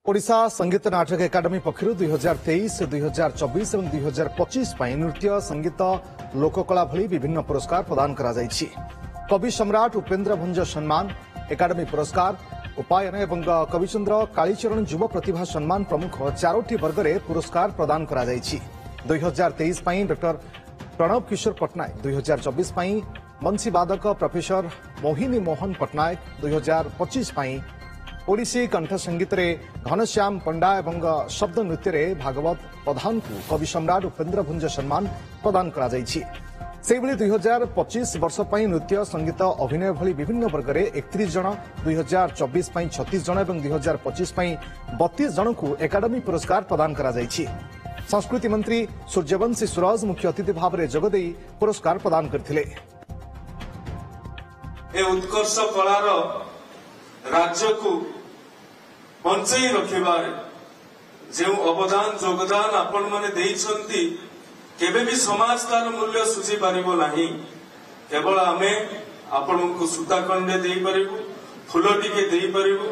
ओडिशा संगीत नाटक एकाडेमी पक्षर 2023, 2024 और 2025 नृत्य संगीत लोककला भली विभिन्न पुरस्कार प्रदान करा जायछि। कवि सम्राट उपेन्द्र भंज सम्मान, एकाडेमी पुरस्कार, उपायन एवं कविचंद्र कालीचरण युव प्रतिभा सम्मान प्रमुख 4टी वर्ग में पुरस्कार प्रदान करा जायछि। 2023 डॉक्टर प्रणव किशोर पटनायक, 2024 बंशी वादक प्रोफेसर मोहिनी मोहन पटनायक, 2025 ओडिसी कंठ संगीत रे घनश्याम पंडा एवं शब्द नृत्य रे भागवत प्रधान को कवि सम्राट उपेन्द्र भंज सम्मान प्रदान करा जायछि। सेहिभଳି 2025 वर्ष नृत्य संगीत अभिनय भली विभिन्न वर्ग में 31 जन, 2024 36 जन और 2025 32 जन को एकाडेमी पुरस्कार प्रदान करा जायछि। संस्कृति मंत्री सूर्यवंशी सूरज मुख्य अतिथि भाव में जोगदे पुरस्कार प्रदान करथिले। उत्कर्ष कलार राज्य को बंचाई रखिबार जो अवदान योगदान आपण माने देइछंती केबे भी समाज तार मूल्य सुझी पारिबो नाही। केवल आमे आपण को सूता खंडे देई परिबु, फूल टिके देई परिबु,